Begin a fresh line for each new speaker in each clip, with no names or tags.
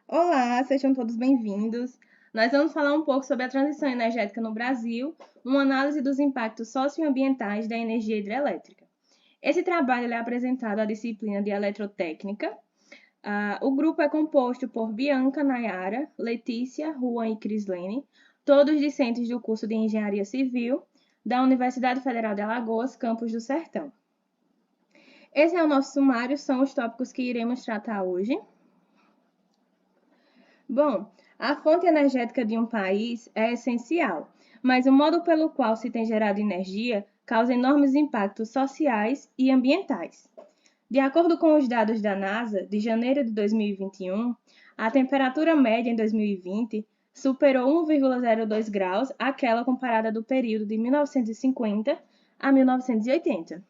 Olá, sejam todos bem-vindos. Nós vamos falar um pouco sobre a transição energética no Brasil, uma análise dos impactos socioambientais da energia hidrelétrica. Esse trabalho é apresentado à disciplina de Eletrotécnica. O grupo é composto por Bianca, Nayara, Letícia, Juan e Crislene, todos discentes do curso de Engenharia Civil da Universidade Federal de Alagoas, campus do Sertão. Esse é o nosso sumário, são os tópicos que iremos tratar hoje. Bom, a fonte energética de um país é essencial, mas o modo pelo qual se tem gerado energia causa enormes impactos sociais e ambientais. De acordo com os dados da NASA, de janeiro de 2021, a temperatura média em 2020 superou 1,02 graus aquela comparada do período de 1950 a 1980.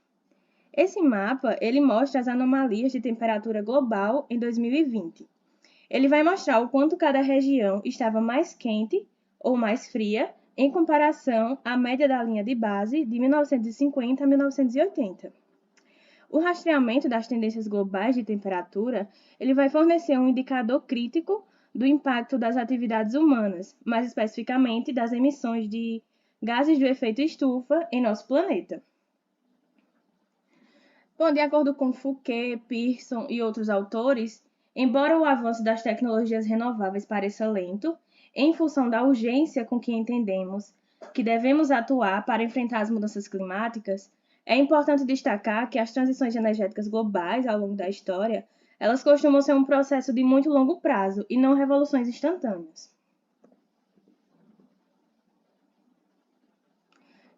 Esse mapa, ele mostra as anomalias de temperatura global em 2020. Ele vai mostrar o quanto cada região estava mais quente ou mais fria em comparação à média da linha de base de 1950 a 1980. O rastreamento das tendências globais de temperatura, ele vai fornecer um indicador crítico do impacto das atividades humanas, mais especificamente das emissões de gases do efeito estufa em nosso planeta. Bom, de acordo com Fouquet, Pearson e outros autores, embora o avanço das tecnologias renováveis pareça lento, em função da urgência com que entendemos que devemos atuar para enfrentar as mudanças climáticas, é importante destacar que as transições energéticas globais ao longo da história, elas costumam ser um processo de muito longo prazo e não revoluções instantâneas.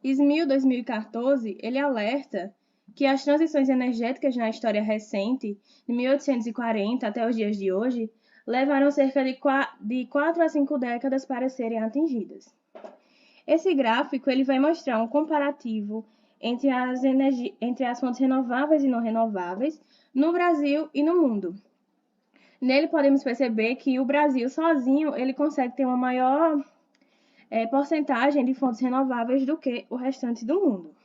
SMIL 2014, ele alerta que as transições energéticas na história recente, de 1840 até os dias de hoje, levaram cerca de 4 a 5 décadas para serem atingidas. Esse gráfico ele vai mostrar um comparativo entre as fontes renováveis e não renováveis no Brasil e no mundo. Nele podemos perceber que o Brasil sozinho ele consegue ter uma maior porcentagem de fontes renováveis do que o restante do mundo.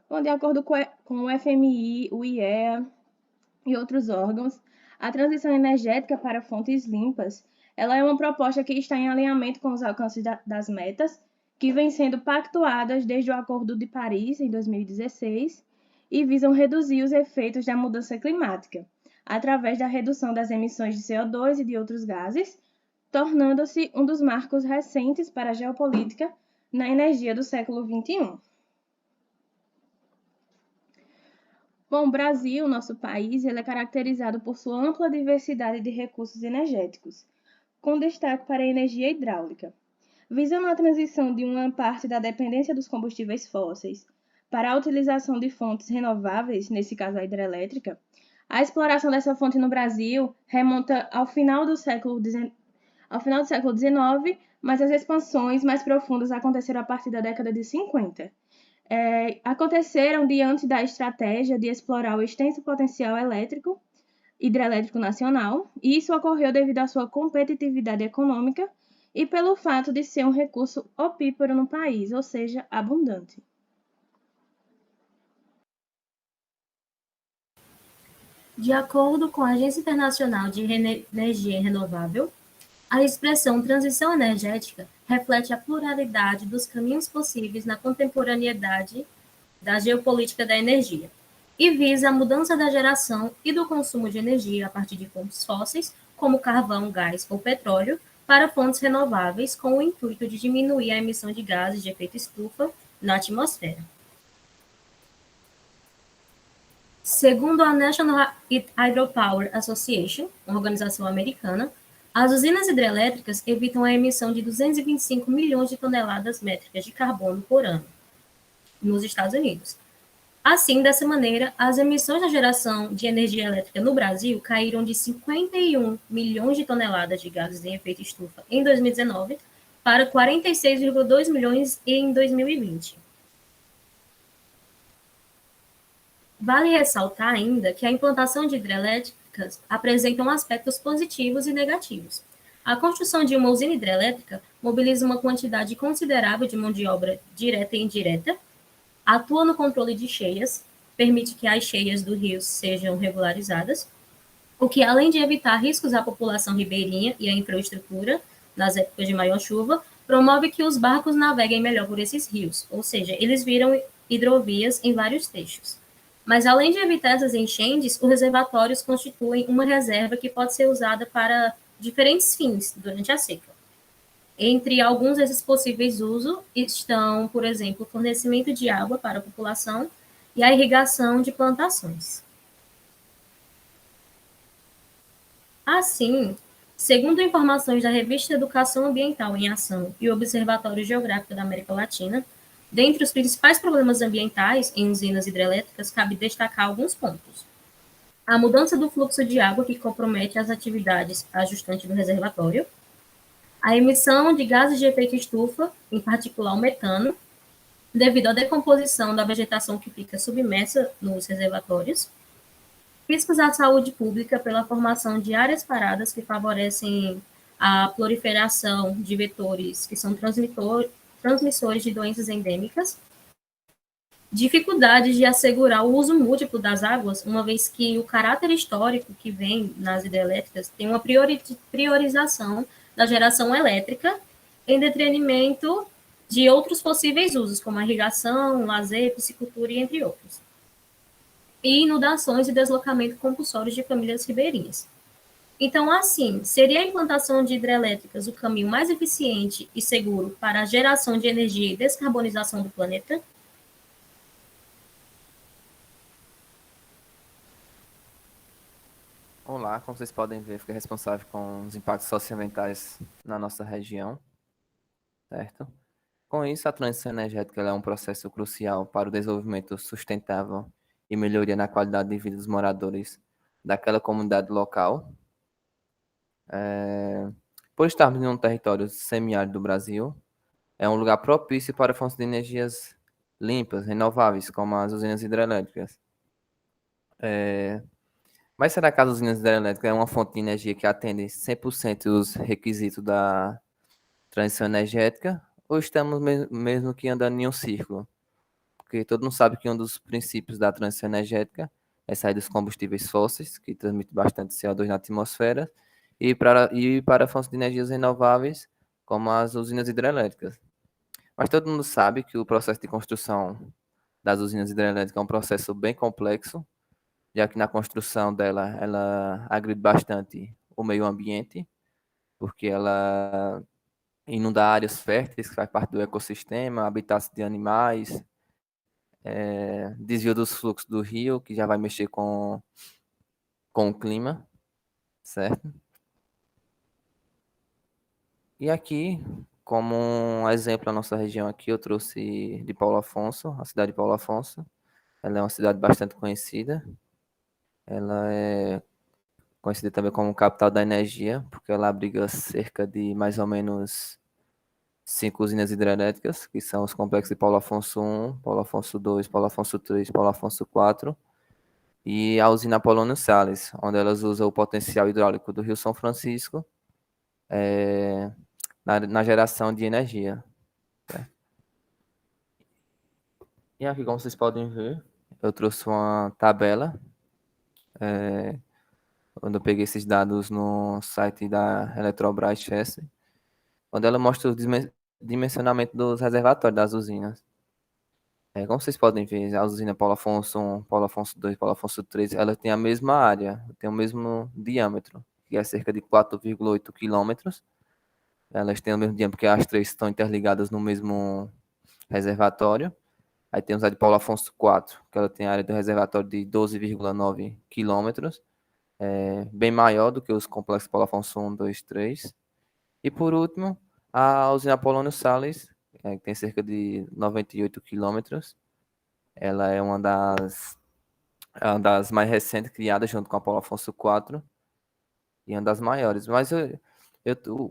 Bom, de acordo com o FMI, o IEA e outros órgãos, a transição energética para fontes limpas, ela é uma proposta que está em alinhamento com os alcances das metas que vêm sendo pactuadas desde o Acordo de Paris, em 2016, e visam reduzir os efeitos da mudança climática, através da redução das emissões de CO2 e de outros gases, tornando-se um dos marcos recentes para a geopolítica na energia do século XXI. Bom, o Brasil, nosso país, ele é caracterizado por sua ampla diversidade de recursos energéticos, com destaque para a energia hidráulica. Visando a transição de uma parte da dependência dos combustíveis fósseis para a utilização de fontes renováveis, nesse caso a hidrelétrica, a exploração dessa fonte no Brasil remonta ao final do século XIX, mas as expansões mais profundas aconteceram a partir da década de 50. Aconteceram diante da estratégia de explorar o extenso potencial hidrelétrico nacional, e isso ocorreu devido à sua competitividade econômica e pelo fato de ser um recurso opíparo no país, ou seja, abundante.
De acordo com a Agência Internacional de Energia Renovável, a expressão transição energética reflete a pluralidade dos caminhos possíveis na contemporaneidade da geopolítica da energia e visa a mudança da geração e do consumo de energia a partir de fontes fósseis, como carvão, gás ou petróleo, para fontes renováveis, com o intuito de diminuir a emissão de gases de efeito estufa na atmosfera. Segundo a National Hydropower Association, uma organização americana, as usinas hidrelétricas evitam a emissão de 225 milhões de toneladas métricas de carbono por ano nos Estados Unidos. Assim, dessa maneira, as emissões da geração de energia elétrica no Brasil caíram de 51 milhões de toneladas de gases em efeito estufa em 2019 para 46,2 milhões em 2020. Vale ressaltar ainda que a implantação de hidrelétricas apresenta aspectos positivos e negativos. A construção de uma usina hidrelétrica mobiliza uma quantidade considerável de mão de obra direta e indireta, atua no controle de cheias, permite que as cheias do rio sejam regularizadas, o que, além de evitar riscos à população ribeirinha e à infraestrutura nas épocas de maior chuva, promove que os barcos naveguem melhor por esses rios, ou seja, eles viram hidrovias em vários trechos. Mas, além de evitar essas enchentes, os reservatórios constituem uma reserva que pode ser usada para diferentes fins durante a seca. Entre alguns desses possíveis usos estão, por exemplo, o fornecimento de água para a população e a irrigação de plantações. Assim, segundo informações da revista Educação Ambiental em Ação e o Observatório Geográfico da América Latina, dentre os principais problemas ambientais em usinas hidrelétricas, cabe destacar alguns pontos. A mudança do fluxo de água, que compromete as atividades ajustantes do reservatório, a emissão de gases de efeito estufa, em particular o metano, devido à decomposição da vegetação que fica submersa nos reservatórios, riscos à saúde pública pela formação de áreas paradas que favorecem a proliferação de vetores que são transmissores de doenças endêmicas, dificuldades de assegurar o uso múltiplo das águas, uma vez que o caráter histórico que vem nas hidrelétricas tem uma priorização da geração elétrica em detrimento de outros possíveis usos, como a irrigação, lazer, piscicultura e entre outros. E inundações e deslocamento compulsórios de famílias ribeirinhas. Então, assim, seria a implantação de hidrelétricas o caminho mais eficiente e seguro para a geração de energia e descarbonização do planeta?
Olá, como vocês podem ver, fica responsável com os impactos socioambientais na nossa região, certo? Com isso, a transição energética ela é um processo crucial para o desenvolvimento sustentável e melhoria na qualidade de vida dos moradores daquela comunidade local. Por estarmos em um território semiárido do Brasil, é um lugar propício para fontes de energias limpas, renováveis, como as usinas hidrelétricas. Mas será que as usinas hidrelétricas é uma fonte de energia que atende 100% os requisitos da transição energética? Ou estamos mesmo que andando em um círculo? Porque todo mundo sabe que um dos princípios da transição energética é sair dos combustíveis fósseis, que transmitem bastante CO2 na atmosfera, e para fontes de energias renováveis, como as usinas hidrelétricas. Mas todo mundo sabe que o processo de construção das usinas hidrelétricas é um processo bem complexo, já que na construção dela ela agride bastante o meio ambiente, porque ela inunda áreas férteis, que faz parte do ecossistema, habitats de animais, desvio dos fluxos do rio, que já vai mexer com o clima, certo? E aqui, como um exemplo, a nossa região aqui, eu trouxe de Paulo Afonso, a cidade de Paulo Afonso. Ela é uma cidade bastante conhecida. Ela é conhecida também como capital da energia, porque ela abriga cerca de mais ou menos 5 usinas hidrelétricas, que são os complexos de Paulo Afonso I, Paulo Afonso II, Paulo Afonso III, Paulo Afonso IV, e a usina Polônio Salles, onde elas usam o potencial hidráulico do Rio São Francisco na geração de energia. Certo? E aqui, como vocês podem ver, eu trouxe uma tabela, onde eu peguei esses dados no site da Eletrobras Chess, onde ela mostra o dimensionamento dos reservatórios das usinas. Como vocês podem ver, a usina Paulo Afonso I, Paulo Afonso II, Paulo Afonso III, ela tem a mesma área, tem o mesmo diâmetro, que é cerca de 4,8 quilômetros. Elas têm o mesmo diâmetro, porque as três estão interligadas no mesmo reservatório. Aí temos a de Paulo Afonso IV, que ela tem a área do reservatório de 12,9 quilômetros, bem maior do que os complexos Paulo Afonso I, II, III. E por último, a usina Polônio Salles, que tem cerca de 98 quilômetros. Ela é uma das mais recentes criadas junto com a Paulo Afonso IV e uma das maiores. Mas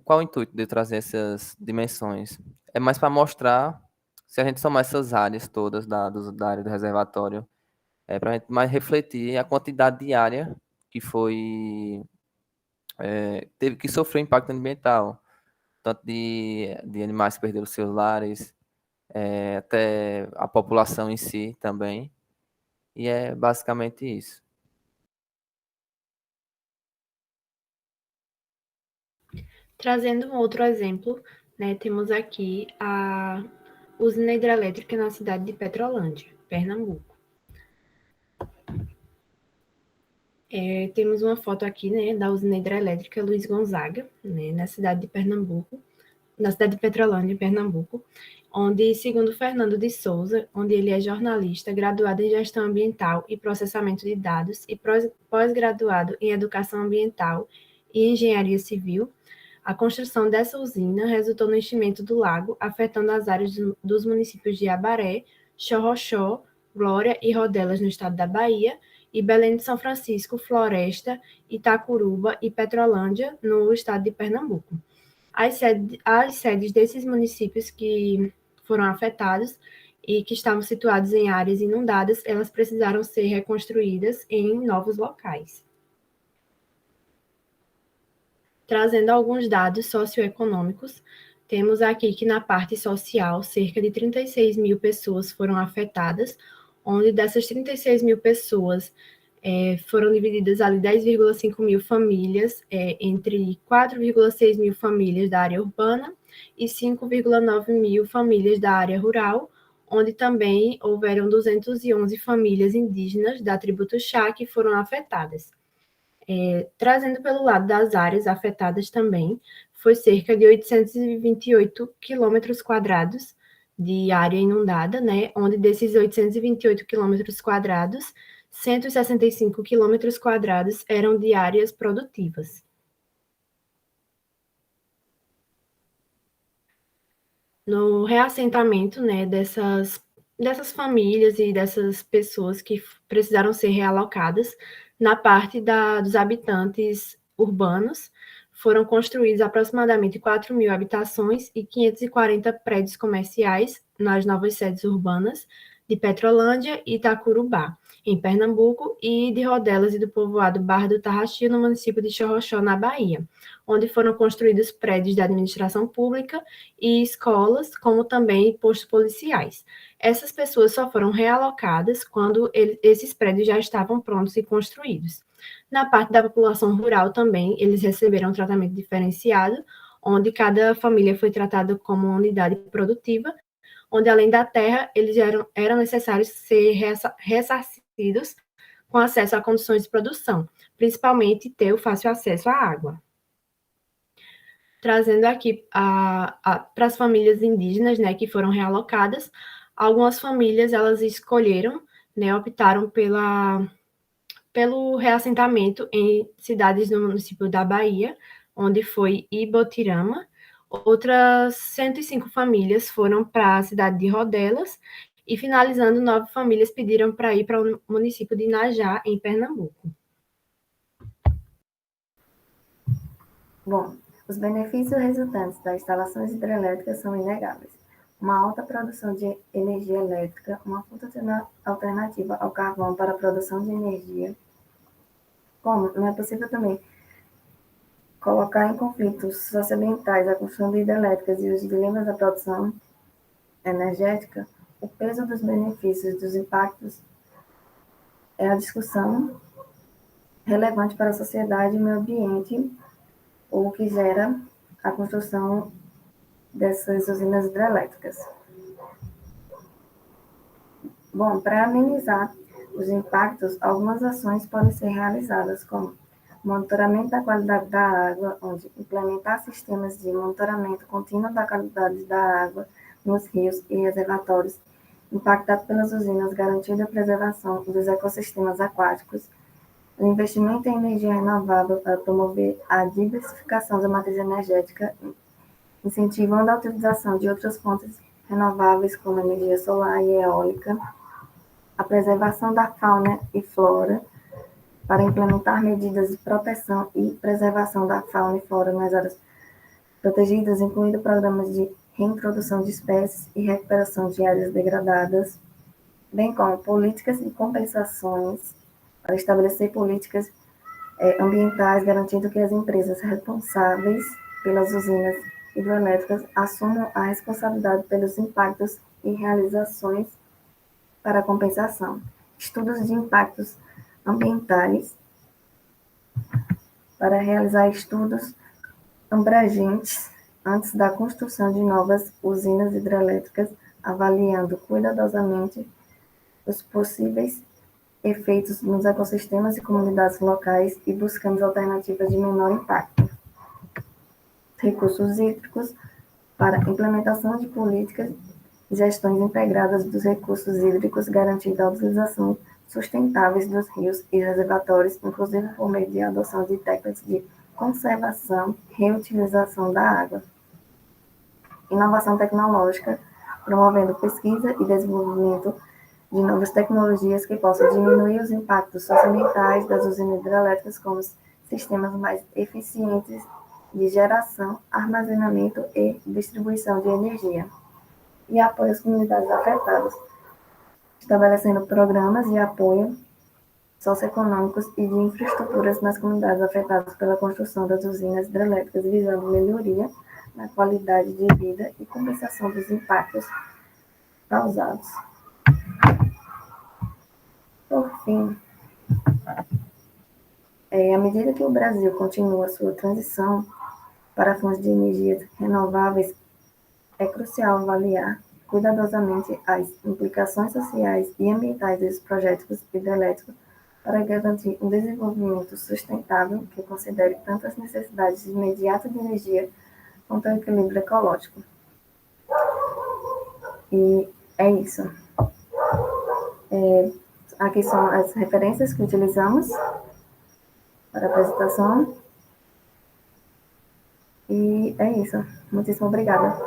qual o intuito de trazer essas dimensões? É mais para mostrar, se a gente somar essas áreas todas da área do reservatório, para a gente mais refletir a quantidade de área que teve que sofrer impacto ambiental, tanto de animais que perderam seus lares, até a população em si também. E é basicamente isso.
Trazendo um outro exemplo, né, temos aqui a usina hidrelétrica na cidade de Petrolândia, Pernambuco. Temos uma foto aqui, né, da usina hidrelétrica Luiz Gonzaga, né, na cidade de Pernambuco, na cidade de Petrolândia, em Pernambuco, onde, segundo Fernando de Souza, onde ele é jornalista, graduado em gestão ambiental e processamento de dados e pós-graduado em educação ambiental e engenharia civil, a construção dessa usina resultou no enchimento do lago, afetando as áreas dos municípios de Abaré, Xorroxó, Glória e Rodelas, no estado da Bahia, e Belém de São Francisco, Floresta, Itacuruba e Petrolândia, no estado de Pernambuco. As sedes desses municípios que foram afetados e que estavam situados em áreas inundadas, elas precisaram ser reconstruídas em novos locais. Trazendo alguns dados socioeconômicos, temos aqui que na parte social, cerca de 36 mil pessoas foram afetadas, onde dessas 36 mil pessoas foram divididas ali 10,5 mil famílias, entre 4,6 mil famílias da área urbana e 5,9 mil famílias da área rural, onde também houveram 211 famílias indígenas da tribo Tuxá que foram afetadas. Trazendo pelo lado das áreas afetadas também, foi cerca de 828 quilômetros quadrados de área inundada, né, onde desses 828 quilômetros quadrados, 165 quilômetros quadrados eram de áreas produtivas. No reassentamento, né, dessas famílias e dessas pessoas que precisaram ser realocadas, na parte dos habitantes urbanos, foram construídos aproximadamente 4 mil habitações e 540 prédios comerciais nas novas sedes urbanas de Petrolândia e Itacurubá, em Pernambuco, e de Rodelas e do povoado Barra do Tarraxia, no município de Xorroxó, na Bahia, onde foram construídos prédios da administração pública e escolas, como também postos policiais. Essas pessoas só foram realocadas quando esses prédios já estavam prontos e construídos. Na parte da população rural também, eles receberam um tratamento diferenciado, onde cada família foi tratada como uma unidade produtiva, onde além da terra, eles eram necessários ser ressarcidos com acesso a condições de produção, principalmente ter o fácil acesso à água. Trazendo aqui para as famílias indígenas, né, que foram realocadas, algumas famílias elas escolheram, né, optaram pelo reassentamento em cidades do município da Bahia, onde foi Ibotirama. Outras 105 famílias foram para a cidade de Rodelas e, finalizando, 9 famílias pediram para ir para o município de Inajá, em Pernambuco.
Bom, os benefícios resultantes das instalações hidrelétricas são inegáveis. Uma alta produção de energia elétrica, uma fonte alternativa ao carvão para a produção de energia. Como não é possível também colocar em conflitos socioambientais a construção de hidrelétricas e os dilemas da produção energética, o peso dos benefícios e dos impactos é a discussão relevante para a sociedade e o meio ambiente, o que gera a construção dessas usinas hidrelétricas. Bom, para amenizar os impactos, algumas ações podem ser realizadas, como monitoramento da qualidade da água, onde implementar sistemas de monitoramento contínuo da qualidade da água nos rios e reservatórios impactados pelas usinas, garantindo a preservação dos ecossistemas aquáticos, o investimento em energia renovável para promover a diversificação da matriz energética, incentivando a utilização de outras fontes renováveis, como energia solar e eólica, a preservação da fauna e flora, para implementar medidas de proteção e preservação da fauna e flora nas áreas protegidas, incluindo programas de reintrodução de espécies e recuperação de áreas degradadas, bem como políticas de compensações para estabelecer políticas ambientais, garantindo que as empresas responsáveis pelas usinas hidrelétricas assumam a responsabilidade pelos impactos e realizações para compensação. Estudos de impactos ambientais, para realizar estudos abrangentes antes da construção de novas usinas hidrelétricas, avaliando cuidadosamente os possíveis efeitos nos ecossistemas e comunidades locais e buscando alternativas de menor impacto. Recursos hídricos para implementação de políticas e gestões integradas dos recursos hídricos, garantindo a utilização sustentáveis dos rios e reservatórios, inclusive por meio de adoção de técnicas de conservação e reutilização da água. Inovação tecnológica, promovendo pesquisa e desenvolvimento de novas tecnologias que possam diminuir os impactos socioambientais das usinas hidrelétricas como sistemas mais eficientes de geração, armazenamento e distribuição de energia. E apoio às comunidades afetadas, estabelecendo programas de apoio socioeconômicos e de infraestruturas nas comunidades afetadas pela construção das usinas hidrelétricas, visando melhoria na qualidade de vida e compensação dos impactos causados. Por fim, à medida que o Brasil continua sua transição para fontes de energia renováveis, é crucial avaliar cuidadosamente as implicações sociais e ambientais desses projetos hidrelétricos para garantir um desenvolvimento sustentável que considere tanto as necessidades imediatas de energia quanto o equilíbrio ecológico. E é isso. Aqui são as referências que utilizamos para a apresentação. E é isso. Muitíssimo obrigada.